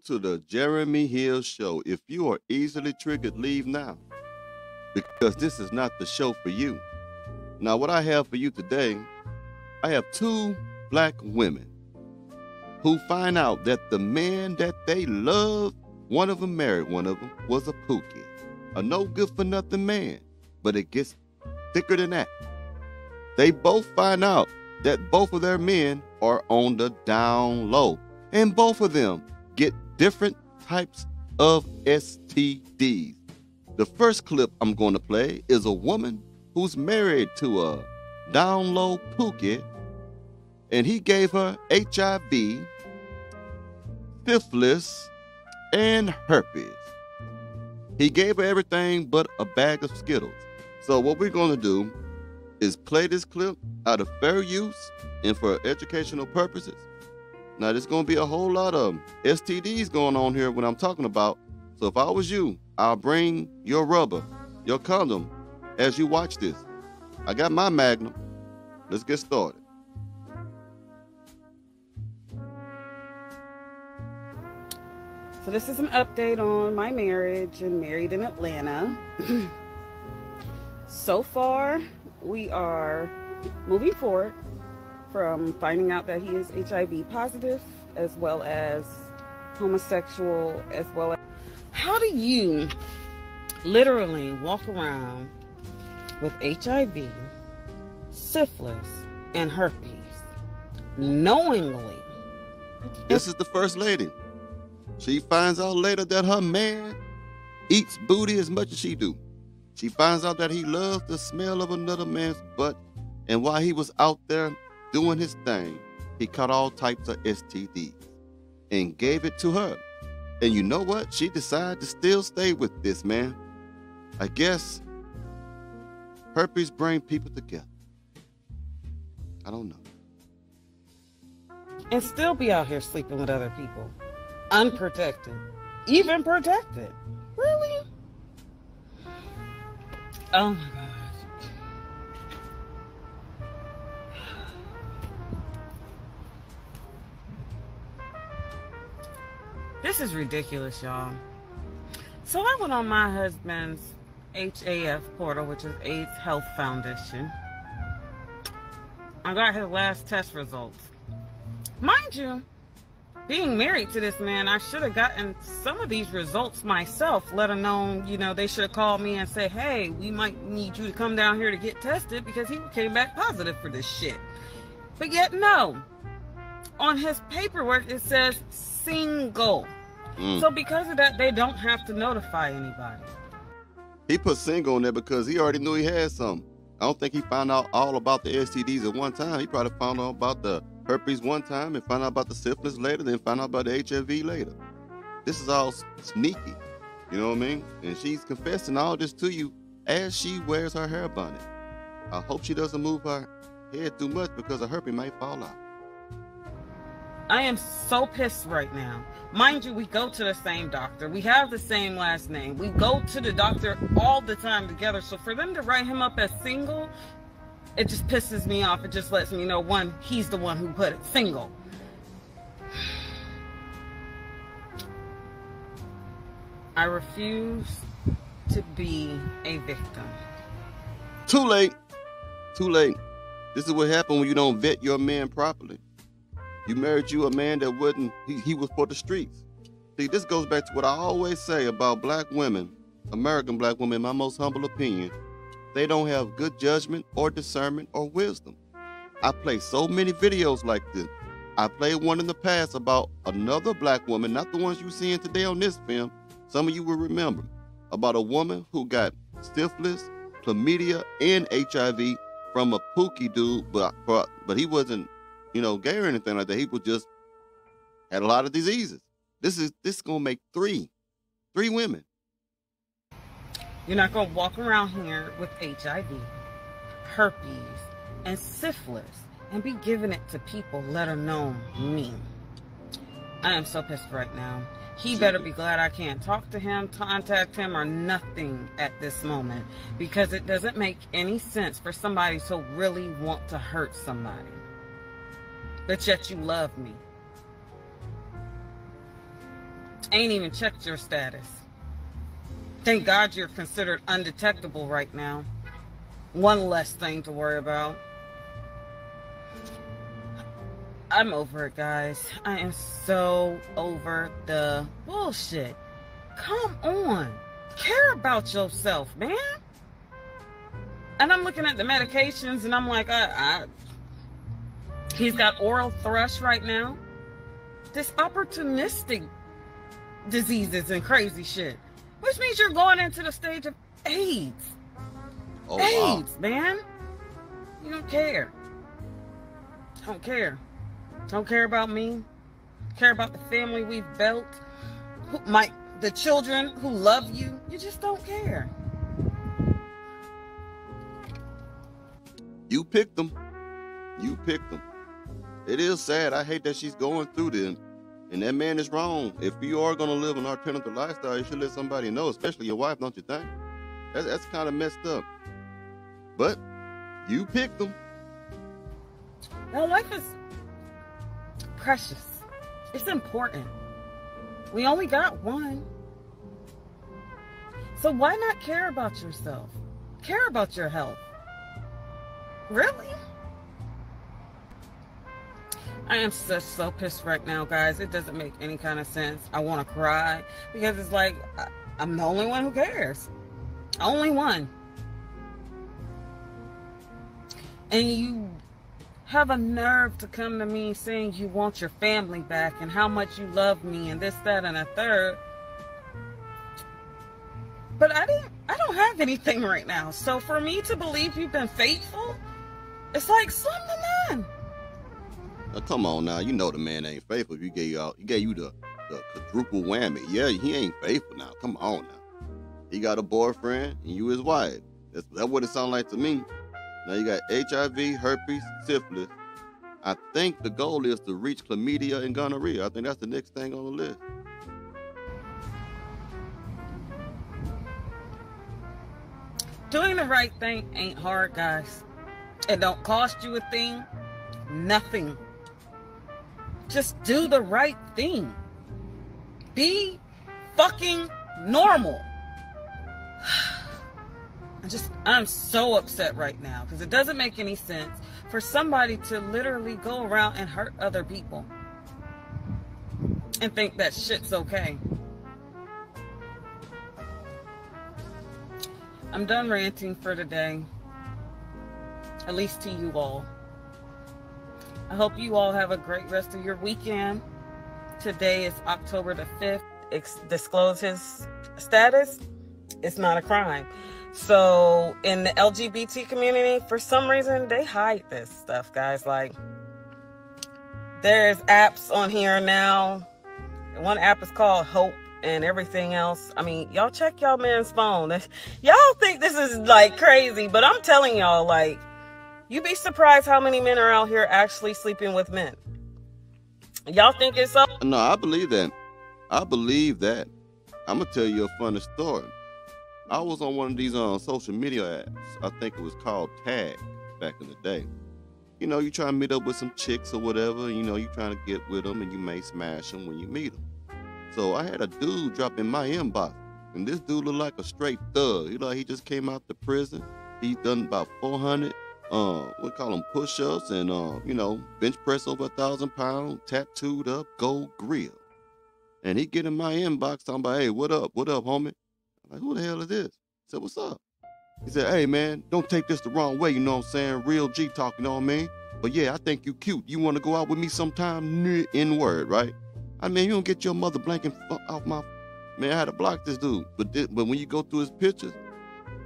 to the Jeremy Hill Show. If you are easily triggered, leave now, because this is not the show for you. Now, what I have for you today, I have two black women who find out that the man that they love, one of them married, one of them was a pookie, a no good for nothing man. But it gets thicker than that. They both find out that both of their men are on the down low, and both of them get different types of STDs. The first clip I'm going to play is a woman who's married to a down low pookie, and he gave her HIV, syphilis, and herpes. He gave her everything but a bag of Skittles. So what we're going to do is play this clip out of fair use and for educational purposes. Now, there's going to be a whole lot of STDs going on here when I'm talking about. So if I was you, I'll bring your rubber, your condom, as you watch this. I got my Magnum. Let's get started. So this is an update on my marriage and married in Atlanta. So far, we are moving forward from finding out that he is HIV positive, as well as homosexual, as well as... How do you literally walk around with HIV, syphilis, and herpes, knowingly? This is the first lady. She finds out later that her man eats booty as much as she do. She finds out that he loves the smell of another man's butt, and while he was out there doing his thing, he caught all types of STDs and gave it to her. And you know what? She decided to still stay with this man. I guess herpes bring people together. I don't know. And still be out here sleeping with other people. Unprotected. Even protected. Really? Oh my God. This is ridiculous, y'all. So I went on my husband's HAF portal, which is AIDS Health Foundation. I got his last test results. Mind you, being married to this man, I should have gotten some of these results myself, let alone, you know, they should have called me and said, hey, we might need you to come down here to get tested because he came back positive for this shit. But yet, no. On his paperwork, it says single. So because of that, they don't have to notify anybody. He put single on there because he already knew he had some. I don't think he found out all about the STDs at one time. He probably found out about the herpes one time and found out about the syphilis later, then found out about the HIV later. This is all sneaky, you know what I mean? And she's confessing all this to you as she wears her hair bonnet. I hope she doesn't move her head too much because her herpes might fall out. I am so pissed right now. Mind you, we go to the same doctor. We have the same last name. We go to the doctor all the time together. So for them to write him up as single, it just pisses me off. It just lets me know, one, he's the one who put it, single. I refuse to be a victim. Too late. Too late. This is what happens when you don't vet your man properly. You married you a man that wouldn't, he was for the streets. See, this goes back to what I always say about black women, American black women, in my most humble opinion. They don't have good judgment or discernment or wisdom. I play so many videos like this. I played one in the past about another black woman, not the ones you're seeing today on this film. Some of you will remember about a woman who got syphilis, chlamydia, and HIV from a pookie dude, but he wasn't, you know, gay or anything like that. He was just had a lot of diseases. This is gonna make three women. You're not gonna walk around here with HIV, herpes, and syphilis and be giving it to people, let alone me. I am so pissed right now. He better be glad I can't talk to him, contact him, or nothing at this moment, because it doesn't make any sense for somebody to really want to hurt somebody, but yet you love me. ain't even checked your status. Thank God you're considered undetectable right now. One less thing to worry about. I'm over it, guys. I am so over the bullshit. Come on. Care about yourself, man. And I'm looking at the medications and I'm like, he's got oral thrush right now. This opportunistic diseases and crazy shit. Which means you're going into the stage of AIDS. Oh, AIDS, wow. man. You don't care. Don't care. Don't care about me. Care about the family we've built. The children who love you. You just don't care. You picked them. You picked them. It is sad. I hate that she's going through this. And that man is wrong. If you are going to live an alternative lifestyle, you should let somebody know, especially your wife, don't you think? That's kind of messed up. But you picked them. Now, life is precious. It's important. We only got one. So why not care about yourself? Care about your health. Really? I am so pissed right now, guys. It doesn't make any kind of sense. I want to cry because it's like I'm the only one who cares. Only one. And you have a nerve to come to me saying you want your family back and how much you love me and this, that, and a third. But I don't have anything right now. So for me to believe you've been faithful, it's like slim to none. Now, come on now. You know the man ain't faithful. He gave you the quadruple whammy. Yeah, he ain't faithful now. Come on now. He got a boyfriend and you his wife. That's what it sounds like to me. Now you got HIV, herpes, syphilis. I think the goal is to reach chlamydia and gonorrhea. I think that's the next thing on the list. Doing the right thing ain't hard, guys. It don't cost you a thing. Nothing. Just do the right thing. Be fucking normal. I'm so upset right now because it doesn't make any sense for somebody to literally go around and hurt other people and think that shit's okay. I'm done ranting for today, at least to you all. I hope you all have a great rest of your weekend. Today is October the 5th. Disclose his status. It's not a crime. So in the LGBT community, for some reason, they hide this stuff, guys. Like, there's apps on here now. One app is called Hope and everything else. I mean, y'all check y'all man's phone. Y'all think this is like crazy, but I'm telling y'all, like, you'd be surprised how many men are out here actually sleeping with men. Y'all think it's so? No, I believe that. I believe that. I'm going to tell you a funny story. I was on one of these social media apps. I think it was called Tag back in the day. You know, you try to meet up with some chicks or whatever. You know, you trying to get with them and you may smash them when you meet them. So I had a dude drop in my inbox. And this dude looked like a straight thug. You know, he just came out the prison. He done about 400, we call them push-ups and, you know, bench press over 1,000 pounds, tattooed up, gold grill. And he get in my inbox talking about, hey, what up, homie? I'm like, who the hell is this? I said, what's up? He said, hey, man, don't take this the wrong way, you know what I'm saying? Real G talk, you know what I mean? But yeah, I think you cute. You want to go out with me sometime? N-word, right? I mean, you don't get your mother blanking off my... Man, I had to block this dude. But when you go through his pictures,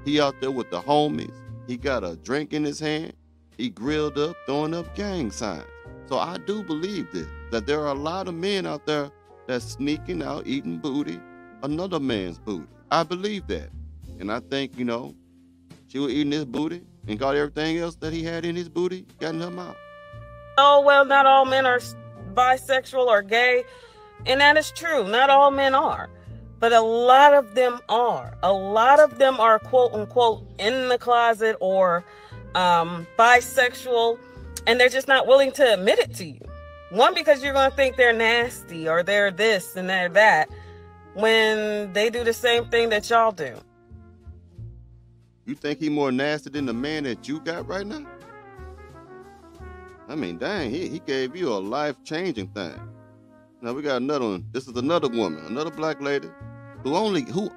he out there with the homies. He got a drink in his hand. He grilled up, throwing up gang signs. So I do believe this, that there are a lot of men out there that's sneaking out, eating booty, another man's booty. I believe that. And I think, you know, she was eating his booty and got everything else that he had in his booty, got in her mouth. Oh, well, not all men are bisexual or gay. And that is true. Not all men are. But a lot of them are. A lot of them are, quote unquote, in the closet or bisexual. And they're just not willing to admit it to you. One, because you're going to think they're nasty or they're this and they're that. when they do the same thing that y'all do? You think he more nasty than the man that you got right now? I mean, dang, he gave you a life-changing thing. Now we got another one. This is another woman, another black lady who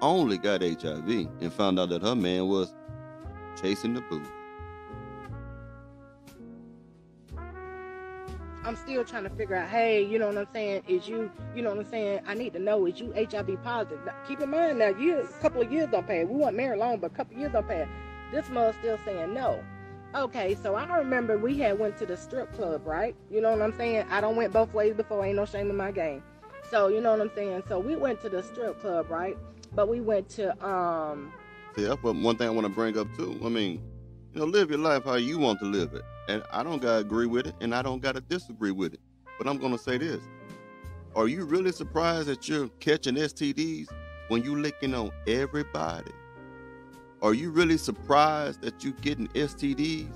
only got HIV and found out that her man was chasing the booze. I'm still trying to figure out, hey, you know what I'm saying? Is you know what I'm saying? I need to know, is you HIV positive? Now, keep in mind now, a couple of years don't pass. We weren't married long, but a couple of years don't pass. This mother's still saying no. Okay, so I remember we had went to the strip club, right? You know what I'm saying? I don't went both ways before, ain't no shame in my game. So, you know what I'm saying? So we went to the strip club, right? But we went to, See, that's one thing I want to bring up too. I mean, you know, live your life how you want to live it. And I don't got to agree with it, and I don't got to disagree with it. But I'm going to say this. Are you really surprised that you're catching STDs when you licking on everybody? Are you really surprised that you getting STDs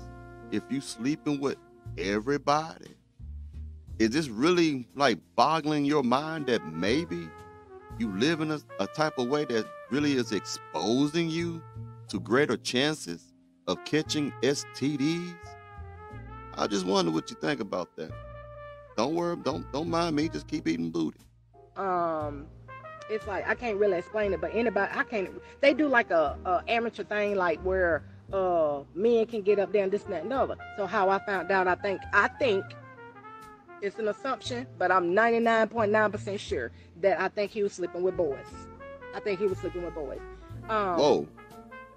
if you sleeping with everybody? Is this really like boggling your mind that maybe you live in a type of way that really is exposing you to greater chances of catching STDs? I just wonder what you think about that. Don't worry, don't mind me. Just keep eating booty. It's like I can't really explain it, but anybody I can't. They do like a amateur thing, like where men can get up there and this and that and other. So how I found out, I think it's an assumption, but I'm 99.9% sure that I think he was sleeping with boys. Whoa.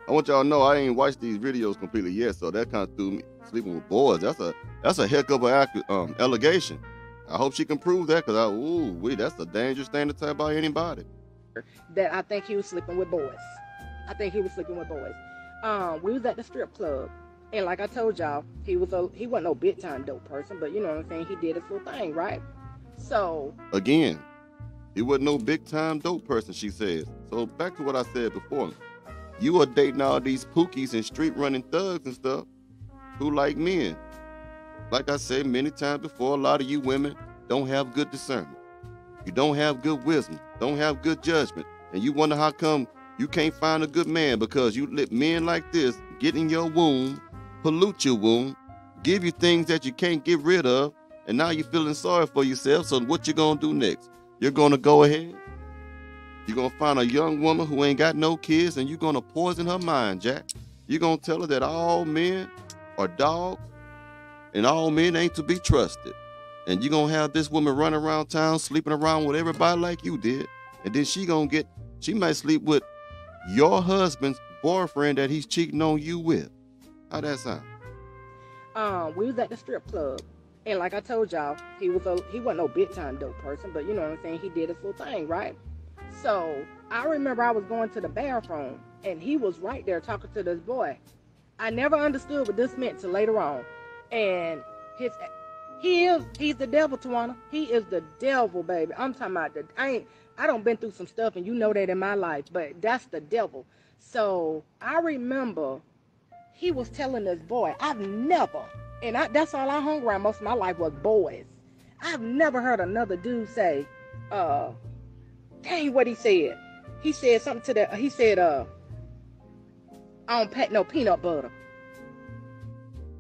I want y'all to know I ain't watched these videos completely yet, so that kind of threw me. Sleeping with boys, that's a heck of an allegation. I hope she can prove that, because that's a dangerous thing to tell about anybody. That I think he was sleeping with boys. We was at the strip club, and like I told y'all, he wasn't no big time dope person, but you know what I'm saying, he did his little thing, right? So again, he wasn't no big time dope person, she says. So back to what I said before. You are dating all these pookies and street running thugs and stuff who like men. Like I said many times before, a lot of you women don't have good discernment. You don't have good wisdom, don't have good judgment. And you wonder how come you can't find a good man, because you let men like this get in your womb, pollute your womb, give you things that you can't get rid of, and now you're feeling sorry for yourself. So what you gonna do next? You're gonna go ahead. You're gonna find a young woman who ain't got no kids, and you're gonna poison her mind, Jack. You're gonna tell her that all men are dogs and all men ain't to be trusted. And you're gonna have this woman running around town sleeping around with everybody like you did. And then she might sleep with your husband's boyfriend that he's cheating on you with. How that sound? We was at the strip club, and like I told y'all, he wasn't no big time dope person, but you know what I'm saying, he did his little thing, right? So I remember I was going to the bathroom, and he was right there talking to this boy. I never understood what this meant till later on. And he's the devil, Tawana. He is the devil, baby. I'm talking about I don't been through some stuff, and you know that in my life, but that's the devil. So I remember he was telling this boy, that's all I hung around most of my life was boys. I've never heard another dude say, dang what he said. He said something to he said, I don't pack no peanut butter.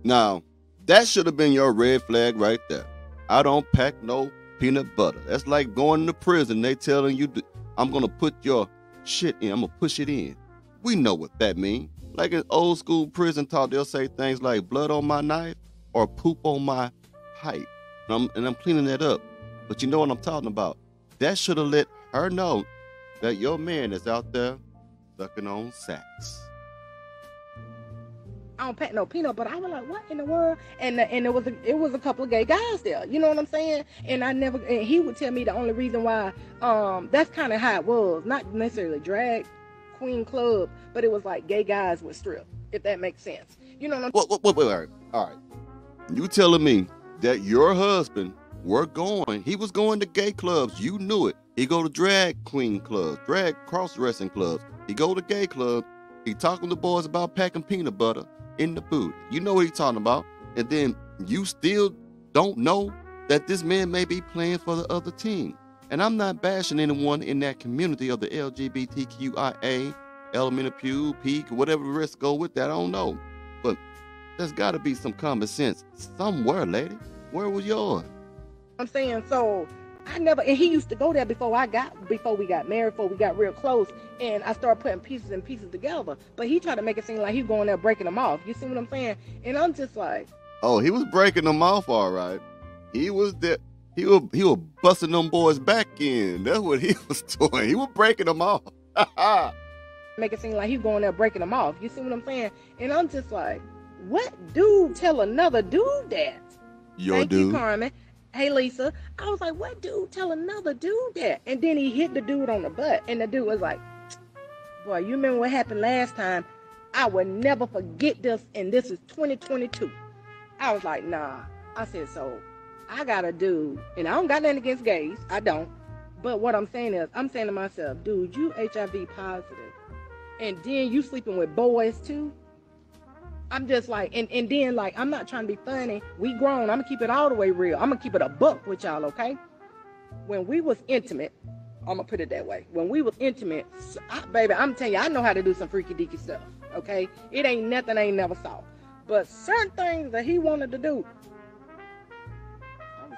Now, that should have been your red flag right there. I don't pack no peanut butter. That's like going to prison. They telling you, I'm going to put your shit in. I'm going to push it in. We know what that means. Like in old school prison talk, they'll say things like blood on my knife or poop on my pipe. And I'm cleaning that up. But you know what I'm talking about. That should have let her know that your man is out there sucking on sacks. I don't pack no peanut butter. I was like, what in the world? And it was a couple of gay guys there. You know what I'm saying? And he would tell me the only reason why, that's kind of how it was. Not necessarily drag queen club, but it was like gay guys would strip, if that makes sense. You know what I'm saying? All right. You telling me that your husband he was going to gay clubs. You knew it. He go to drag queen clubs, drag cross-dressing clubs. He go to gay clubs. He talking to boys about packing peanut butter in the booty. You know what he's talking about. And then you still don't know that this man may be playing for the other team. And I'm not bashing anyone in that community of the LGBTQIA, elemental pew, peak, whatever the rest go with that. I don't know. But there's got to be some common sense somewhere, lady. Where was yours? I'm saying, so I never, and he used to go there before we got married, before we got real close, and I started putting pieces and pieces together. But he tried to make it seem like he going there breaking them off. You see what I'm saying? And I'm just like, oh, he was breaking them off, all right. He was there. He was busting them boys back in. That's what he was doing. He was breaking them off. make it seem like he going there breaking them off. You see what I'm saying? And I'm just like, what dude tell another dude that? Your Thank dude. you, Carmen. Hey, Lisa. I was like, what dude tell another dude that? And then he hit the dude on the butt. And the dude was like, boy, you remember what happened last time? I will never forget this. And this is 2022. I was like, nah. I said, so I got a dude. And I don't got nothing against gays. I don't. But what I'm saying is, I'm saying to myself, dude, you HIV positive. And then you sleeping with boys too? I'm just like, and then like, I'm not trying to be funny. We grown. I'm gonna keep it all the way real. I'm gonna keep it a buck with y'all, okay? When we was intimate, I'm gonna put it that way. When we was intimate, baby, I'm telling you, I know how to do some freaky deaky stuff, okay? It ain't nothing I ain't never saw. But certain things that he wanted to do, I was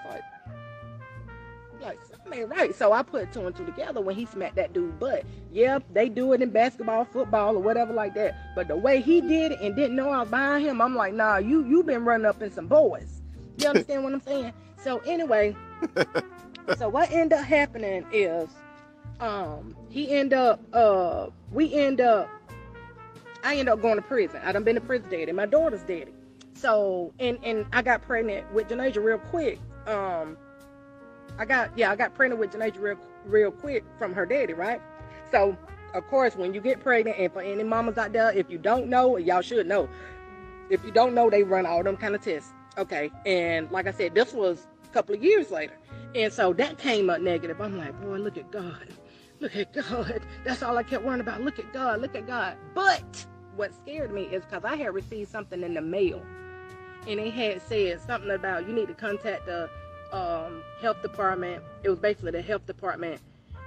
like something ain't right. So I put two and two together when he smacked that dude butt. Yeah, they do it in basketball, football, or whatever like that. But the way he did it and didn't know I was behind him, I'm like, nah, you been running up in some boys. You understand what I'm saying? So anyway, so what ended up happening is, I end up going to prison. I done been to prison daddy, my daughter's daddy. So, and I got pregnant with Janasia real quick. I got pregnant with Janasia real quick from her daddy, right? So, of course, when you get pregnant, and for any mamas out there, if you don't know, y'all should know. If you don't know, they run all them kind of tests. Okay, and like I said, this was a couple of years later. And so that came up negative. I'm like, boy, look at God. Look at God. That's all I kept worrying about. Look at God. Look at God. But what scared me is because I had received something in the mail. And it had said something about you need to contact the health department. It was basically the health department.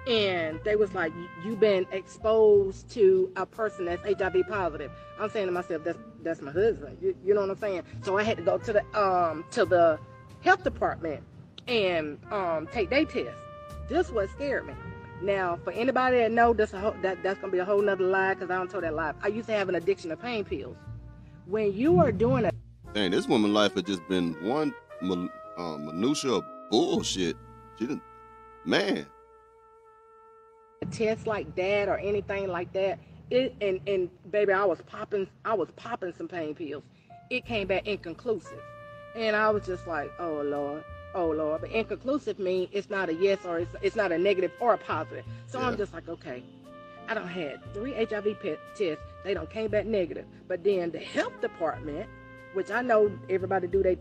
And they was like, you've been exposed to a person that's HIV positive. I'm saying to myself, that's my husband. You know what I'm saying? So I had to go to the health department and take their test. This what scared me. Now, for anybody that know, that's gonna be a whole nother lie because I don't tell that lie. I used to have an addiction to pain pills. When you are doing a Dang, this woman's life has just been one minutia of bullshit. She didn't, man. test like that or anything like that, and baby, I was popping some pain pills. It came back inconclusive, and I was just like, oh Lord. But inconclusive means it's not a yes or it's not a negative or a positive. So yeah. I'm just like, okay, I done had 3 HIV tests. They done came back negative. But then the health department, which I know everybody do the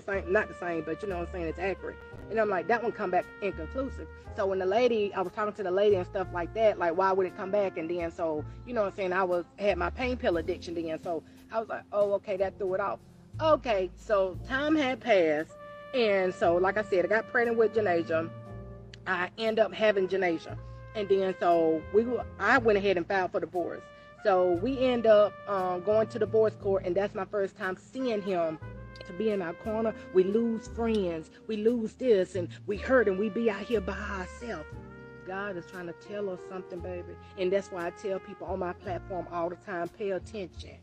same, not the same, but you know what I'm saying, it's accurate. And I'm like, that one come back inconclusive. So when I was talking to the lady and stuff like that, like, why would it come back? And then, so, you know what I'm saying, had my pain pill addiction then. So I was like, oh, okay, that threw it off. Okay, so time had passed. And so, like I said, I got pregnant with Janasia. I end up having Janasia. And then, so I went ahead and filed for divorce. So we end up going to divorce court, and that's my first time seeing him to be in our corner. We lose friends, we lose this, and we hurt, and we be out here by ourselves. God is trying to tell us something, baby. And that's why I tell people on my platform all the time, pay attention.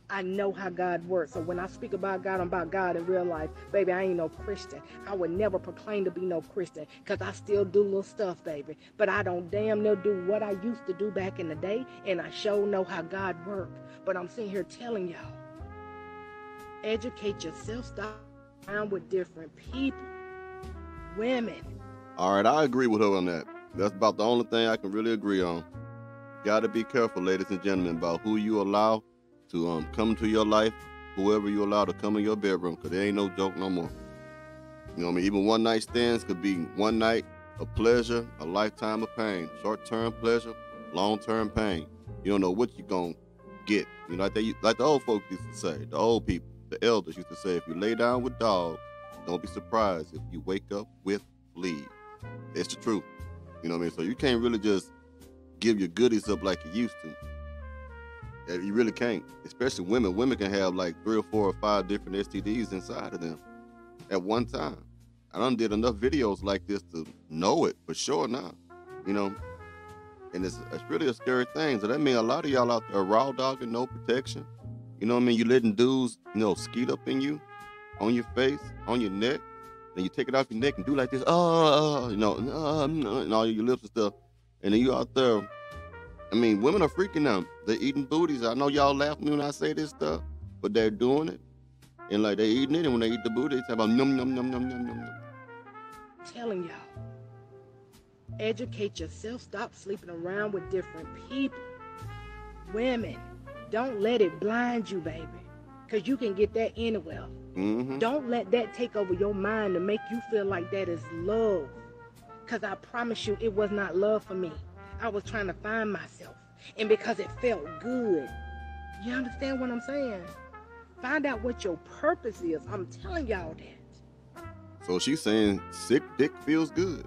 I know how God works. So when I speak about God, I'm about God in real life. Baby, I ain't no Christian. I would never proclaim to be no Christian because I still do little stuff, baby. But I don't damn near do what I used to do back in the day. And I sure know how God works. But I'm sitting here telling y'all, educate yourself. Stop around with different people. Women. All right, I agree with her on that. That's about the only thing I can really agree on. Got to be careful, ladies and gentlemen, about who you allow to come into your life, whoever you allow to come in your bedroom, because there ain't no joke no more. You know what I mean? Even one night stands could be one night of pleasure, a lifetime of pain. Short-term pleasure, long-term pain. You don't know what you're going to get. You know, like the old folks used to say, the old people, the elders used to say, if you lay down with dogs, don't be surprised if you wake up with leave. It's the truth. You know what I mean? So you can't really just give your goodies up like you used to. You really can't. Especially women. Women can have like 3 or 4 or 5 different STDs inside of them at one time. I done did enough videos like this to know it for sure now. You know, and it's really a scary thing. So that means a lot of y'all out there raw dogging, no protection. You know what I mean? You letting dudes, skeet up in you, on your face, on your neck. Then you take it off your neck and do like this, and all your lips and stuff. And then you out there. I mean, women are freaking out. They're eating booties. I know y'all laugh at me when I say this stuff, but they're doing it. And like they're eating it, and when they eat the booty, they talk about num num num num num num. Telling y'all, educate yourself. Stop sleeping around with different people. Women, don't let it blind you, baby, because you can get that anywhere. Mm-hmm. Don't let that take over your mind to make you feel like that is love, because I promise you it was not love for me. I was trying to find myself, and because it felt good. You understand what I'm saying? Find out what your purpose is. I'm telling y'all that. So she's saying sick dick feels good.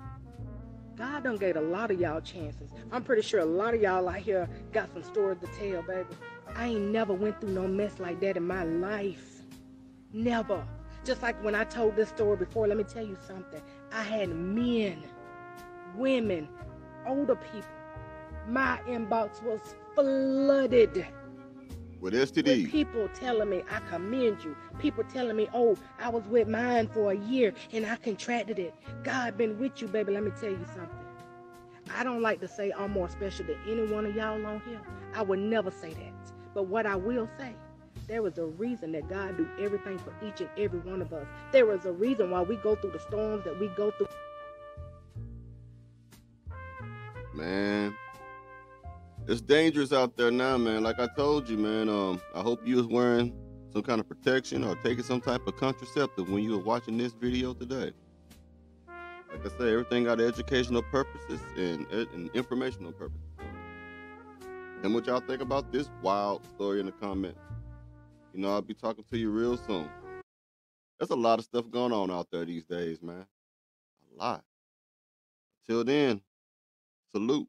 God done gave a lot of y'all chances. I'm pretty sure a lot of y'all out here got some stories to tell, baby. I ain't never went through no mess like that in my life. Never. Just like when I told this story before, let me tell you something. I had men, women, older people. My inbox was flooded With STD. with people telling me, I commend you. People telling me, oh, I was with mine for a year and I contracted it. God been with you, baby. Let me tell you something. I don't like to say I'm more special than any one of y'all on here. I would never say that. But what I will say, there is a reason that God do everything for each and every one of us. There is a reason why we go through the storms that we go through. Man, it's dangerous out there now, man. Like I told you, man, I hope you was wearing some kind of protection or taking some type of contraceptive when you were watching this video today. Like I say, everything got educational purposes and informational purposes. And what y'all think about this wild story in the comments? I'll be talking to you real soon. There's a lot of stuff going on out there these days, man. A lot. Till then, salute.